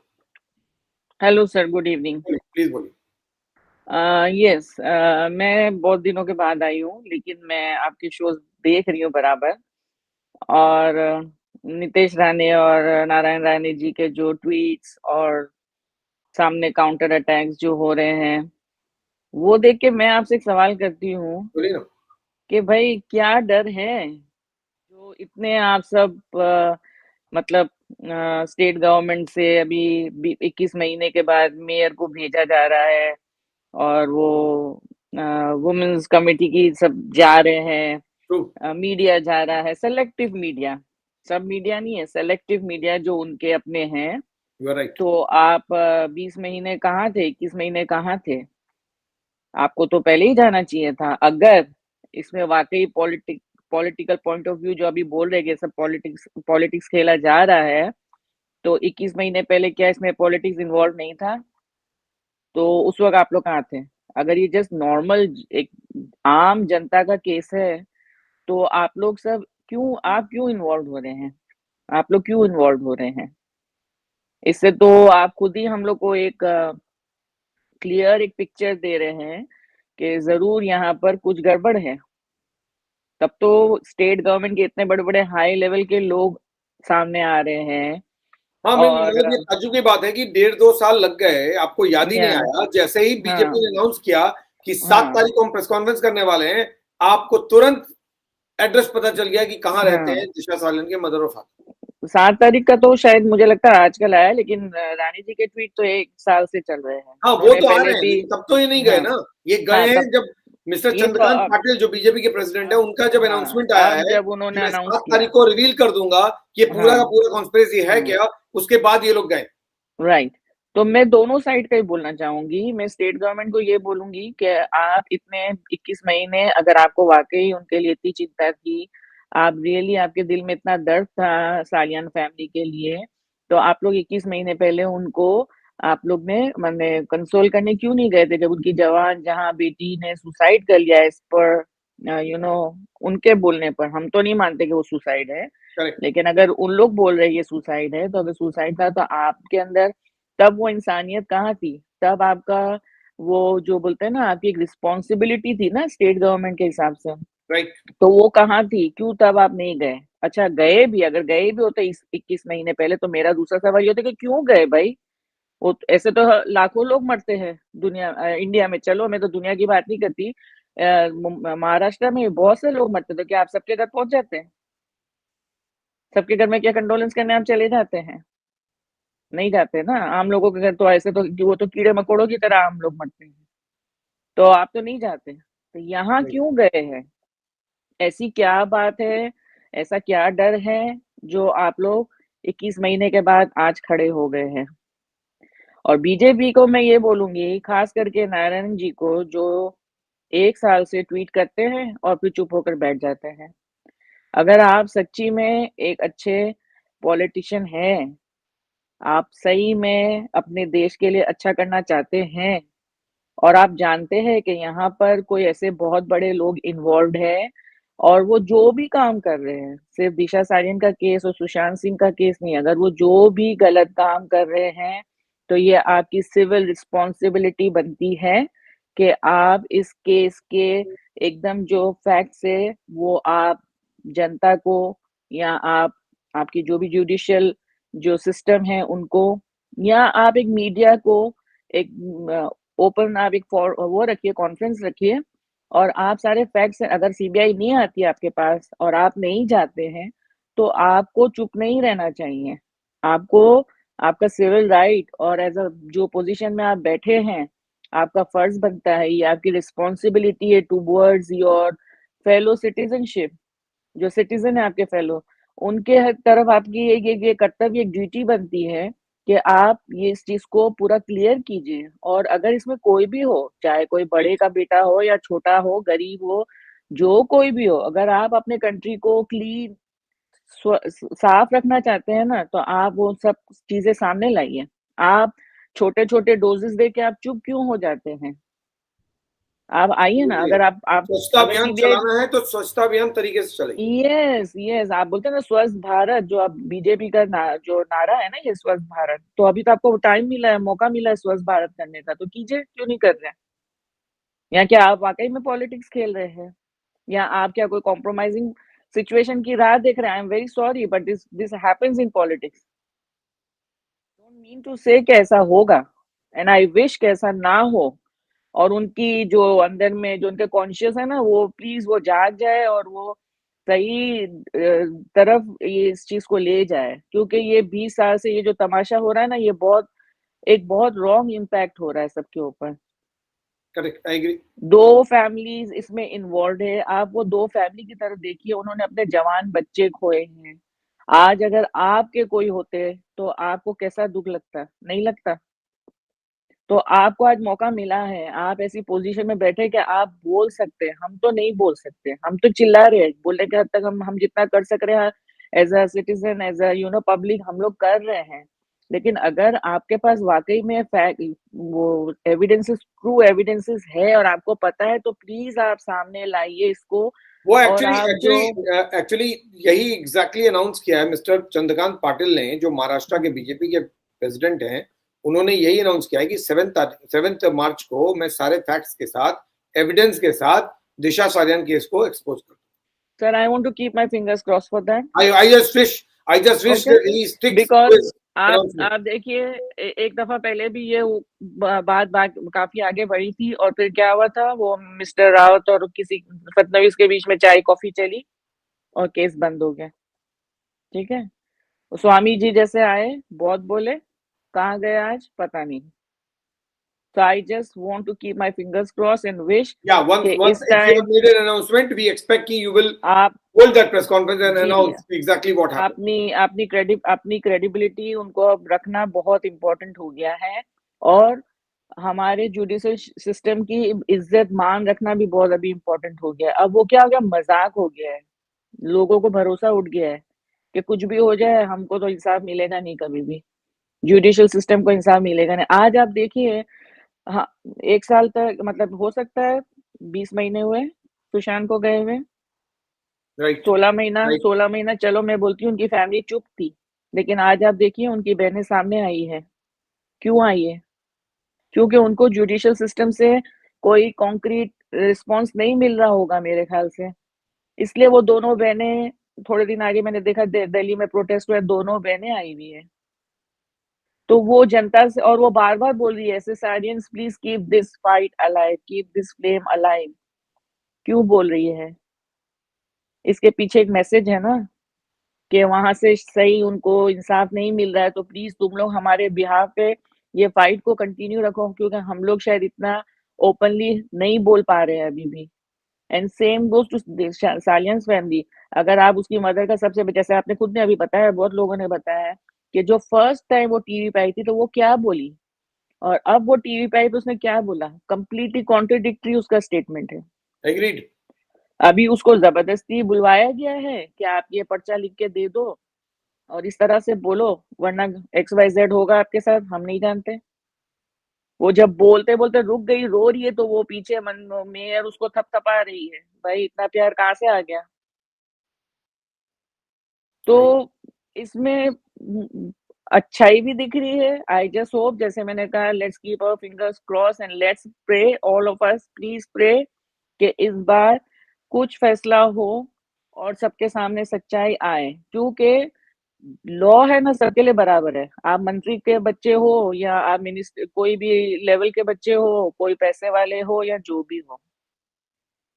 Hello sir, good evening. Please बोलिए। यस, मैं बहुत दिनों के बाद आई हूँ, लेकिन मैं आपके शोज देख रही हूँ बराबर। और नितेश राणे और नारायण राणे जी के जो ट्वीट्स और सामने काउंटर अटैक्स जो हो रहे हैं, वो देख के मैं आपसे एक सवाल करती हूँ बोलिए ना। कि भाई क्या डर है जो इतने आप सब मतलब स्टेट गवर्नमेंट से अभी 21 महीने के बाद मेयर को भेजा जा रहा है और वो वुमेन्स कमेटी की सब जा रहे हैं, मीडिया जा रहा है, सेलेक्टिव मीडिया, सब मीडिया नहीं है, सेलेक्टिव मीडिया जो उनके अपने हैं। right. तो आप 20 महीने कहाँ थे, 21 महीने कहाँ थे? आपको तो पहले ही जाना चाहिए था। अगर इसमें वाकई पॉलिटिकल पॉइंट ऑफ व्यू जो अभी बोल रहे हैं सब पॉलिटिक्स खेला जा रहा है, तो 21 महीने पहले क्या इसमें पॉलिटिक्स इन्वॉल्व नहीं था? तो उस वक्त आप लोग कहाँ थे? अगर ये जस्ट नॉर्मल एक आम जनता का केस है, तो आप लोग सब क्यों इन्वॉल्व हो रहे हैं? आप लोग क्यों इन्वॉल्व हो रहे हैं? इससे तो आप खुद ही हम लोग को एक क्लियर एक पिक्चर दे रहे हैं कि जरूर यहाँ पर कुछ गड़बड़ है। तब तो स्टेट गवर्नमेंट के इतने बड़े बड़े हाई लेवल के लोग सामने आ रहे हैं। हाँ, मतलब ये ताज्जुब की बात है कि 1.5-2 साल लग गए, आपको याद ही नहीं आया। जैसे ही बीजेपी ने अनाउंस किया कि 7 तारीख को हम प्रेस कॉन्फ्रेंस करने वाले हैं, आपको तुरंत एड्रेस पता चल गया कि कहाँ रहते हैं दिशा सालियान के मदर और फादर। 7 तारीख का तो शायद मुझे लगता है आजकल आया, लेकिन रानी जी के ट्वीट तो 1 साल से चल रहे हैं। हाँ, वो तो आ रहे हैं, तब तो ये नहीं गए ना, ये गए हैं जब मिस्टर चंद्रकांत पाटिल जो बीजेपी के प्रेसिडेंट है, उनका जब अनाउंसमेंट आया है, जब उन्होंने अनाउंस 7 तारीख को रिवील कर दूंगा कि पूरा का पूरा कॉन्स्पिरेसी है क्या, उसके बाद ये लोग गए। राइट। तो मैं दोनों साइड का ही बोलना चाहूंगी। मैं स्टेट गवर्नमेंट को ये बोलूंगी कि आप इतने 21 महीने, अगर आपको वाकई उनके लिए इतनी चिंता थी, आप रियली आपके दिल में इतना दर्द था सालियान फैमिली के लिए, तो आप लोग 21 महीने पहले उनको आप लोग ने मैंने कंसोल करने क्यों नहीं गए थे? जब उनकी जवान जहाँ बेटी ने सुसाइड कर लिया, इस पर उनके बोलने पर हम तो नहीं मानते कि वो सुसाइड है, लेकिन अगर उन लोग बोल रहे ये सुसाइड है, तो अगर सुसाइड था तो आपके अंदर तब वो इंसानियत कहाँ थी? तब आपका वो जो बोलते हैं ना, आपकी एक रिस्पॉन्सिबिलिटी थी ना स्टेट गवर्नमेंट के हिसाब से, तो वो कहाँ थी? क्यों तब आप नहीं गए? अच्छा, गए भी, अगर गए भी होते 21 महीने पहले, तो मेरा दूसरा सवाल ये होता कि क्यों गए भाई? वो ऐसे तो लाखों लोग मरते हैं इंडिया में। चलो, मैं तो दुनिया की बात नहीं करती, महाराष्ट्र में बहुत से लोग मरते, तो क्या आप सबके घर पहुंच जाते हैं? सबके घर में क्या कंडोलेंस करने आप चले जाते हैं? नहीं जाते ना। आम लोगों के घर तो ऐसे तो वो तो कीड़े मकोड़ों की तरह आम लोग मरते हैं, तो आप तो नहीं जाते। तो यहाँ क्यों गए हैं? ऐसी क्या बात है, ऐसा क्या डर है जो आप लोग 21 महीने के बाद आज खड़े हो गए हैं? और बीजेपी को मैं ये बोलूंगी, खास करके नारायण जी को, जो 1 साल से ट्वीट करते हैं और फिर चुप होकर बैठ जाते हैं। अगर आप सच्ची में एक अच्छे पॉलिटिशियन हैं, आप सही में अपने देश के लिए अच्छा करना चाहते हैं और आप जानते हैं कि यहाँ पर कोई ऐसे बहुत बड़े लोग इन्वॉल्व्ड हैं और वो जो भी काम कर रहे हैं, सिर्फ दिशा सालियान का केस और सुशांत सिंह का केस नहीं, अगर वो जो भी गलत काम कर रहे हैं, तो ये आपकी सिविल रिस्पॉन्सिबिलिटी बनती है कि आप इस केस के एकदम जो फैक्ट्स है वो आप जनता को, या आप आपकी जो भी जुडिशियल जो सिस्टम है उनको, या आप एक मीडिया को एक ओपन, आप एक वो रखिए, कॉन्फ्रेंस रखिए और आप सारे फैक्ट्स, अगर सीबीआई नहीं आती आपके पास और आप नहीं जाते हैं, तो आपको चुप नहीं रहना चाहिए। आपको आपका सिविल राइट और एज अ जो पोजीशन में आप बैठे हैं, आपका फर्ज बनता है, ये आपकी रिस्पॉन्सिबिलिटी है टूवर्ड्स योर फेलो सिटीजनशिप। जो सिटीजन है आपके फेलो, उनके तरफ आपकी ये कर्तव्य, एक ड्यूटी बनती है कि आप ये इस चीज को पूरा क्लियर कीजिए। और अगर इसमें कोई भी हो, चाहे कोई बड़े का बेटा हो या छोटा हो, गरीब हो, जो कोई भी हो, अगर आप अपने कंट्री को क्लीन साफ रखना चाहते हैं ना, तो आप वो सब चीजें सामने लाइए। आप छोटे छोटे डोजेस दे के आप चुप क्यों हो जाते हैं? आप आइए ना। अगर आप स्वच्छता अगर अभियान सीबीआई, चलाना है तो स्वच्छता अभियान तरीके से चलेगी। यस आप बोलते हैं ना स्वस्थ भारत, जो आप बीजेपी का जो नारा है ना, ये स्वस्थ भारत, तो अभी तो आपको टाइम मिला है, मौका मिला है स्वस्थ भारत करने का, तो कीजिए, क्यों नहीं कर रहे हैं? या क्या आप वाकई में पॉलिटिक्स खेल रहे हैं, या आप क्या कोई कॉम्प्रोमाइजिंग सिचुएशन की राह देख रहे हैं? I am very sorry but this happens in politics. Don't mean to say कि ऐसा होगा, एंड आई विश कि ऐसा ना हो, और उनकी जो अंदर में जो उनके कॉन्शियस है ना, वो प्लीज वो जाग जाए और वो सही तरफ ये इस चीज को ले जाए, क्योंकि ये 20 साल से ये जो तमाशा हो रहा है ना, ये बहुत रॉन्ग इम्पैक्ट हो रहा है सबके ऊपर। Correct, I agree. 2 फैमिलीज इसमें इन्वॉल्व है, आप वो 2 फैमिली की तरफ देखिए, उन्होंने अपने जवान बच्चे खोए हैं। आज अगर आपके कोई होते तो आपको कैसा दुख लगता? नहीं लगता? तो आपको आज मौका मिला है, आप ऐसी पोजीशन में बैठे कि आप बोल सकते हैं, हम तो नहीं बोल सकते, हम तो चिल्ला रहे हैं, बोलने के हद तक हम जितना कर सक रहे हैं as a citizen, as a public, हम लोग कर रहे हैं। लेकिन अगर आपके पास वाकई में फैक्ट, वो एविडेंसेस, ट्रू एविडेंसेस है और आपको पता है, तो प्लीज आप सामने लाइए इसको। वो और आप जो एक्चुअली यही एग्जैक्टली अनाउंस किया है मिस्टर चंद्रकांत पाटिल ने, जो महाराष्ट्र के बीजेपी के प्रेसिडेंट हैं। उन्होंने यही अनाउंस किया है कि 7 मार्च को मैं सारे फैक्ट्स के साथ, एविडेंस के साथ दिशा सालियान केस को एक्सपोज करूं। Sir, I want to keep my fingers cross for that. I just wish Okay. that he sticks to because his announcement. आप देखिए, एक दफा पहले भी ये बात काफी आगे बढ़ी थी, और फिर क्या हुआ था, वो मिस्टर रावत और किसी फडनवीस के बीच में चाय कॉफी चली और केस बंद हो गया। ठीक है, स्वामी जी जैसे आए, बहुत बोले, कहाँ गए आज पता नहीं। So I just want to keep my fingers crossed and wish Yeah, once कि once इस if you have time made an announcement, we expect कि you will आप hold that press conference and ji announce exactly what happened. अपनी credibility उनको अब रखना बहुत important हो गया है, और हमारे जुडिशियल सिस्टम की इज्जत मान रखना भी बहुत अभी इम्पोर्टेंट हो गया है। अब वो क्या हो गया, मजाक हो गया है, लोगों को भरोसा उठ गया है कि कुछ भी हो जाए, हमको तो इंसाफ मिलेगा नहीं, कभी भी जुडिशियल सिस्टम को इंसाफ मिलेगा नहीं। आज आप देखिए, हाँ, 1 साल तक, मतलब हो सकता है 20 महीने हुए सुशांत को गए हुए, Right. 16 महीना चलो मैं बोलती हूँ उनकी फैमिली चुप थी, लेकिन आज आप देखिए उनकी बहनें सामने आई है। क्यों आई है? क्योंकि उनको जुडिशियल सिस्टम से कोई कॉन्क्रीट रिस्पॉन्स नहीं मिल रहा होगा मेरे ख्याल से, इसलिए वो दोनों बहनें, थोड़े दिन आगे मैंने देखा दिल्ली में प्रोटेस्ट हुआ, दोनों बहनें आई हुई है। तो वो जनता से, और वो बार बार बोल रही है, sistarians please keep this fight alive, keep this flame alive. क्यों बोल रही है? इसके पीछे एक मैसेज है ना, कि वहां से सही उनको इंसाफ नहीं मिल रहा है, तो प्लीज तुम लोग हमारे बिहाफ पे ये फाइट को कंटिन्यू रखो, क्योंकि हम लोग शायद इतना ओपनली नहीं बोल पा रहे हैं अभी भी। And same goes to Salian's family. अगर आप उसकी मदर का सबसे, जैसे आपने खुद ने अभी बताया, बहुत लोगों ने बताया है कि जो फर्स्ट टाइम वो टीवी पे आई थी, तो वो क्या बोली, और अब वो टीवी पे आई तो उसने क्या बोला, कंप्लीटली कॉन्ट्रडिक्टरी उसका स्टेटमेंट है। एग्रीड। अभी उसको जबरदस्ती बुलवाया गया है कि आप ये पर्चा लिख के दे दो और इस तरह से बोलो, वरना XYZ होगा आपके साथ, हम नहीं जानते। वो जब बोलते बोलते रुक गई, रो रही है, तो वो पीछे मेयर उसको थपथपा रही है। भाई इतना प्यार कहाँ से आ गया? तो इसमें अच्छाई भी दिख रही है। आई जस्ट होप, जैसे मैंने कहा, let's keep our fingers cross and let's pray, all of us please pray कि इस बार कुछ फैसला हो और सबके सामने सच्चाई आए, क्योंकि लॉ है ना सबके लिए बराबर है। आप मंत्री के बच्चे हो या आप मिनिस्टर, कोई भी लेवल के बच्चे हो, कोई पैसे वाले हो या जो भी हो,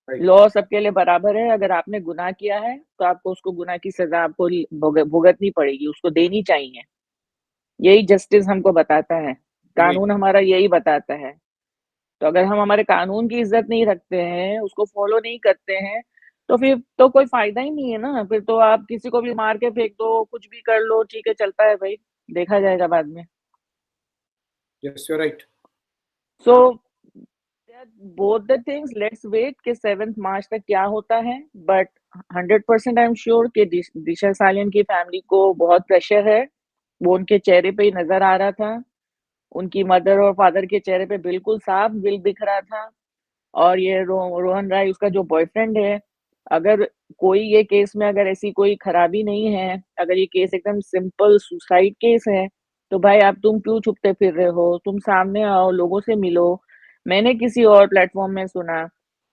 लॉ सबके लिए बराबर है। अगर आपने गुनाह किया है तो आपको उसको गुनाह की सजा आपको भुगतनी पड़ेगी, उसको देनी चाहिए। यही जस्टिस हमको बताता है, कानून हमारा यही बताता है। तो अगर हम हमारे कानून की इज्जत नहीं रखते हैं, उसको फॉलो नहीं करते हैं, तो फिर तो कोई फायदा ही नहीं है ना। फिर तो आप किसी को भी मार के फेंक दो, कुछ भी कर लो, ठीक है, चलता है भाई, देखा जाएगा बाद में। Yes, you're right. So both the things, let's wait कि 7 मार्च तक क्या होता है। बट 100% आई एम श्योर कि दिशा सालियन की फैमिली को बहुत प्रेशर है। वो उनके चेहरे पे ही नजर आ रहा था, उनकी मदर और फादर के चेहरे पे बिल्कुल साफ दिल दिख रहा था। और ये रोहन राय उसका जो बॉयफ्रेंड है, अगर कोई ये केस में अगर ऐसी कोई खराबी नहीं है, अगर ये केस एकदम सिंपल सुसाइड केस है, तो भाई आप तुम क्यों छुपते फिर रहे हो? तुम सामने आओ, लोगों से मिलो। मैंने किसी और प्लेटफॉर्म में सुना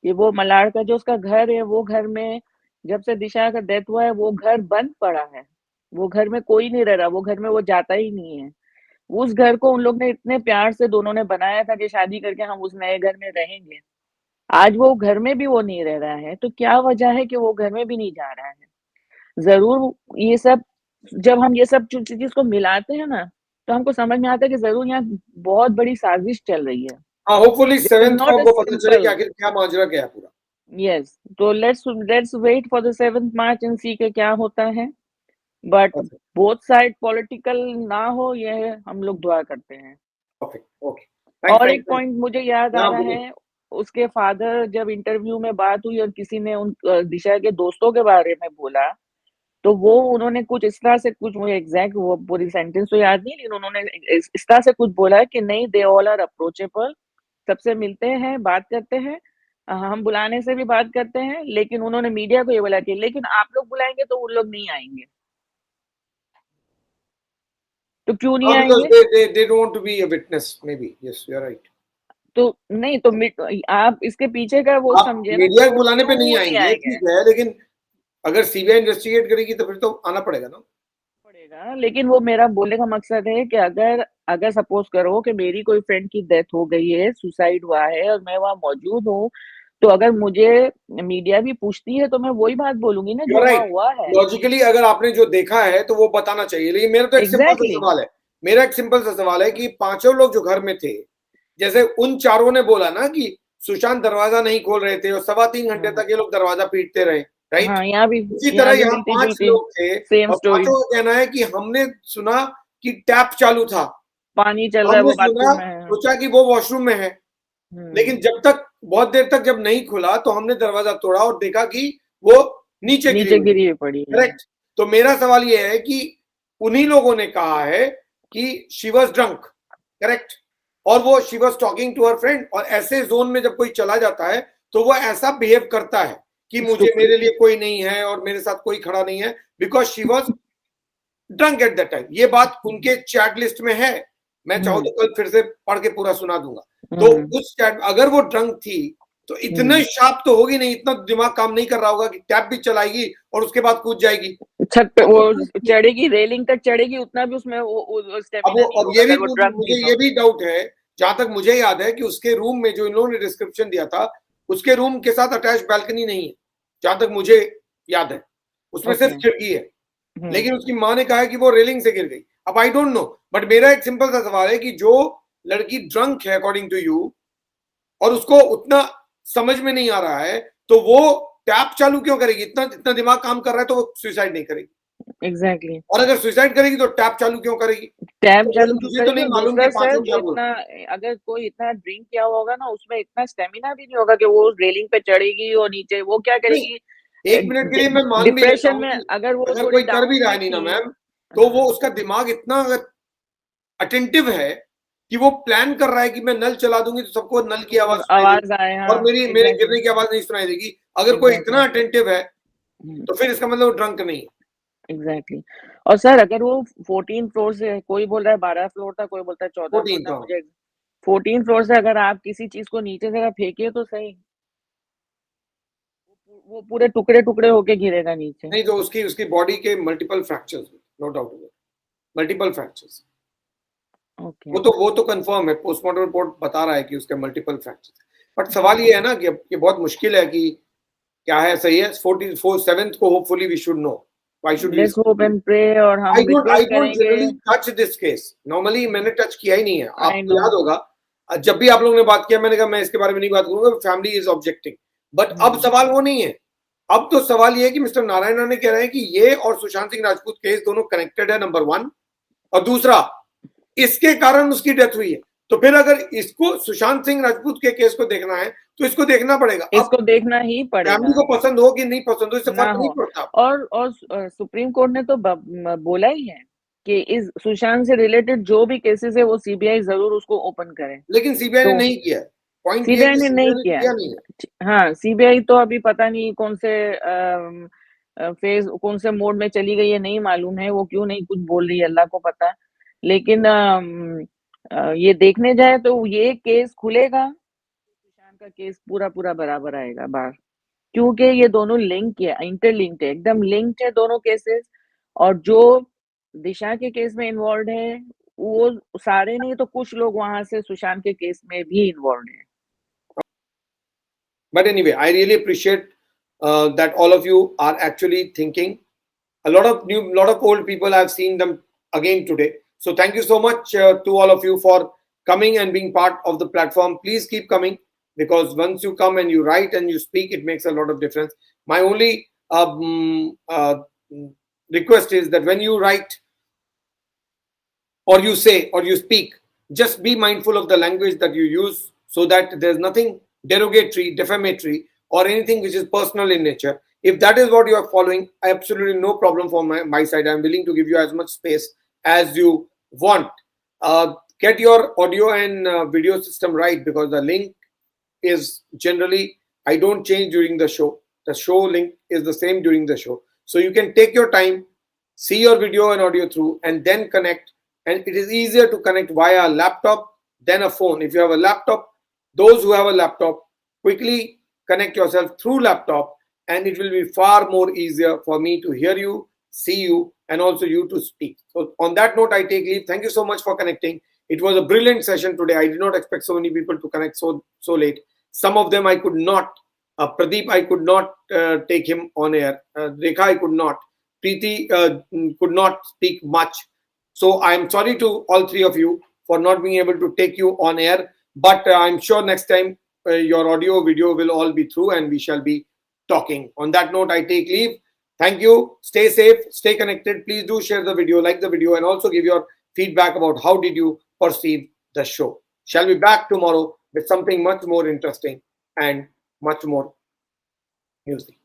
कि वो मलाड का जो उसका घर है, वो घर में जब से दिशा का डेथ हुआ है, वो घर बंद पड़ा है, वो घर में कोई नहीं रह रहा, वो घर में वो जाता ही नहीं है। उस घर को उन लोग ने इतने प्यार से दोनों ने बनाया था कि शादी करके हम उस नए घर में रहेंगे। आज वो घर में भी वो नहीं रह रहा है, तो क्या वजह है कि वो घर में भी नहीं जा रहा है? जरूर ये सब, जब हम ये सब चीज को मिलाते हैं ना, तो हमको समझ में आता है कि जरूर यहाँ बहुत बड़ी साजिश चल रही है। हाँ, होपफुली This is 7th को not a आपको पता चले कि simple, आखिर क्या माजरा क्या है पूरा। yes, तो let's wait for the 7th March and see के क्या होता है। But Perfect. Both side political ना हो, ये हम लोग दुआ करते हैं। Perfect. Okay. Thanks, और thanks, एक thanks. पॉइंट मुझे याद आ हाँ, रहा बोलो। है, उसके फादर जब इंटरव्यू में बात हुई और किसी ने उन दिशा के दोस्तों के बारे में बोला, तो वो उन्होंने कुछ इस तरह से, कुछ मुझे एग्जैक्ट वो पूरी सेंटेंस तो याद नहीं, लेकिन उन्होंने इस तरह से कुछ बोला कि नहीं, दे ऑल आर अप्रोचेबल, सबसे मिलते हैं, बात करते हैं, हम बुलाने से भी बात करते हैं। लेकिन उन्होंने मीडिया को ये बोला कि लेकिन आप लोग बुलाएंगे तो उन लोग नहीं आएंगे। तो क्यों नहीं हाँ, because आएंगे? they don't want to be a witness, maybe. Yes, you're right. तो नहीं तो आप इसके पीछे का वो आप समझे ना, मीडिया कि के वो बुलाने पे नहीं क्यों नहीं आएंगे, आएंगे। ठीक है, लेकिन अगर सीबीआई इन्वेस्टिगेट करेगी तो फिर तो आना पड़ेगा ना। पड़ेगा, लेकिन वो मेरा बोलने का मकसद है कि अगर अगर सपोज करो कि मेरी कोई फ्रेंड की डेथ हो गई है, सुसाइड हुआ है, और मैं वहां मौजूद हूँ, तो अगर मुझे मीडिया भी पूछती है तो मैं वही बात बोलूंगी ना जो You're वहां right. हुआ है। लॉजिकली अगर आपने जो देखा है तो वो बताना चाहिए, लेकिन मेरा तो एक सिंपल सा एग्जैक्टली सवाल है। मेरा एक सिंपल सा सवाल है कि पांचों लोग जो घर में थे, जैसे उन चारों ने बोला ना कि सुशांत दरवाजा नहीं खोल रहे थे और 3.25 घंटे तक ये लोग दरवाजा पीटते रहे, राइट? हाँ, उसी तरह यहाँ मिलती 5 जुलती लोग थे सेम और स्टोरी। पांचों का कहना है कि हमने सुना कि टैप चालू था, पानी चल रहा है, हमने वो सुना, बाथरूम में है। सोचा कि वो वॉशरूम में है, लेकिन जब तक बहुत देर तक जब नहीं खुला तो हमने दरवाजा तोड़ा और देखा कि वो नीचे गिरी हुई है। गिरी हुई पड़ी है। करेक्ट। तो मेरा सवाल ये है कि उन्हीं लोगों ने कहा है कि शी वाज ड्रंक, करेक्ट, और वो she was talking to her friend, और ऐसे जोन में जब कोई चला जाता है तो वो ऐसा बिहेव करता है कि मुझे, मेरे लिए कोई नहीं है और मेरे साथ कोई खड़ा नहीं है, because she was drunk at that time. ये बात उनके चैट लिस्ट में है, मैं चाहूँ तो कल फिर से पढ़ के पूरा सुना दूंगा। तो उस चैट, अगर वो ड्रंक थी तो इतना शार्प तो होगी नहीं, इतना दिमाग काम नहीं कर रहा होगा कि टैप भी चलाएगी और उसके बाद कूद जाएगी छत पे, वो चढ़ेगी, रेलिंग तक चढ़ेगी, उतना भी उसमें वो स्टेमिना नहीं होगा अगर वो ड्रंक मुझे थी ये तो। भी डाउट है, जहां तक मुझे याद है कि उसके रूम में जो इन लोगों ने डिस्क्रिप्शन दिया था, उसके रूम के साथ अटैच बैल्कनी नहीं है, जहां तक मुझे याद है, उसमें सिर्फ खिड़की है। लेकिन उसकी माँ ने कहा है कि वो रेलिंग से गिर गई। अब आई डोंट नो, बट मेरा एक सिंपल सा सवाल है कि जो लड़की ड्रंक है अकॉर्डिंग टू यू और उसको उतना समझ में नहीं आ रहा है, तो वो टैप चालू क्यों करेगी? इतना इतना दिमाग काम कर रहा है तो वो सुसाइड नहीं करेगी। एग्जैक्टली। और अगर सुसाइड करेगी तो टैप चालू क्यों करेगी? टैब तो चालू मुझे तो नहीं करेगी। मालूम दूसरा कि सर, पांचों वो क्या बोल इतना, अगर कोई इतना ड्रिंक किया हुआ होगा ना, उसमें इतना स्टेमिना भी नहीं होगा कि वो रेलिंग पे चढ़ेगी और नीचे वो क्या नहीं, करेगी। 1 मिनट के लिए मैं मान भी लेता डिप्रेशन हूँ में कि अगर वो अगर थोड़ी कोई कर भी डाउन रहा भी है नीना थी। मैम, तो वो हाँ, उसका दिमाग इतना अगर अटेंटिव है कि वो प्लान कर रहा है कि मैं नल चला दूंगी तो सबको नल की आवाज सुनाई आवाज देगी आए। और हाँ, मेरे गिरने की आवाज नहीं सुनाई देगी। अगर कोई इतना अटेंटिव है तो फिर इसका मतलब वो ड्रंक नहीं है। एग्जैक्टली। और सर, अगर वो 14 फ्लोर से, कोई बोल रहा है 12 फ्लोर था, कोई बोलता है 14 फ्लोर 14 था, का मुझे 14 फ्लोर से अगर आप किसी चीज को नीचे से फेंकिए तो सही, वो पूरे टुकड़े टुकड़े होके गिरेगा नीचे। नहीं, तो उसकी बॉडी के multiple fractures, no doubt, multiple fractures. Okay. वो तो कंफर्म है, पोस्टमार्टम रिपोर्ट बता रहा है कि उसके मल्टीपल फ्रैक्चर्स। बट सवाल ये है ना कि ये बहुत मुश्किल है कि क्या है सही है। 7th को hopefully we should know. Why should we? Let's hope and pray, और हम I रिक्वेस्ट don't करेंगे। generally touch this case. Normally मैंने टच किया ही नहीं है। आई आपको नो। याद होगा जब भी आप लोगों ने बात किया मैंने कहा मैं इसके बारे में नहीं बात करूंगा, फैमिली इज ऑब्जेक्टिंग। बट अब सवाल वो नहीं है। अब तो सवाल ये है कि मिस्टर नारायण ने कह रहे हैं कि ये और सुशांत सिंह राजपूत केस दोनों कनेक्टेड है, नंबर 1। और दूसरा, इसके कारण उसकी डेथ हुई है। तो फिर अगर इसको सुशांत सिंह राजपूत के केस को देखना है तो इसको देखना पड़ेगा। अब इसको देखना ही फैमिली पड़ेगा, को पसंद हो कि नहीं पसंद हो इससे ना फर्क नहीं हो। पड़ता। और सुप्रीम कोर्ट ने तो बोला ही है कि इस सुशांत से रिलेटेड जो भी केसेस है वो सीबीआई जरूर उसको ओपन करे। लेकिन सीबीआई ने तो नहीं किया। पॉइंट ये है सीबीआई कि ने नहीं सीबीआई ने किया। किया नहीं है। हाँ, सीबीआई तो अभी पता नहीं कौन से फेज, कौन से मोड में चली गई है, नहीं मालूम है वो क्यों नहीं कुछ बोल रही है, अल्लाह को पता। लेकिन ये देखने जाए तो ये केस खुलेगा, सुशांत का केस पूरा पूरा बराबर आएगा बाहर, क्योंकि ये दोनों लिंक है, इंटरलिंक्ड है, एकदम लिंक्ड है दोनों केसेस। और जो दिशा के केस में इन्वॉल्व है वो सारे नहीं तो कुछ लोग वहां से सुशांत के केस में भी इन्वॉल्व है। But anyway, I really appreciate that all of you are actually thinking. A lot of old people, I've seen them again today. So thank you so much to all of you for coming and being part of the platform. Please keep coming, because once you come and you write and you speak, it makes a lot of difference. My only request is that when you write or you say or you speak, just be mindful of the language that you use, so that there's nothing derogatory, defamatory, or anything which is personal in nature. If that is what you are following, absolutely no problem from my side. I'm willing to give you as much space as you want. Get your audio and video system right, because the link is generally, I don't change during the show. The show link is the same during the show. So you can take your time, see your video and audio through, and then connect. And it is easier to connect via a laptop than a phone. If you have a laptop, those who have a laptop, quickly connect yourself through laptop, and it will be far more easier for me to hear you, see you, and also you to speak. So on that note, I take leave. Thank you so much for connecting. It was a brilliant session today. I did not expect so many people to connect so late. Some of them I could not. Pradeep, I could not take him on air. Rekha, I could not. Preeti could not speak much. So I'm sorry to all three of you for not being able to take you on air. But I'm sure next time your audio, video will all be through and we shall be talking. On that note, I take leave. Thank you. Stay safe. Stay connected. Please do share the video, like the video, and also give your feedback about how did you perceive the show. Shall be back tomorrow with something much more interesting and much more music.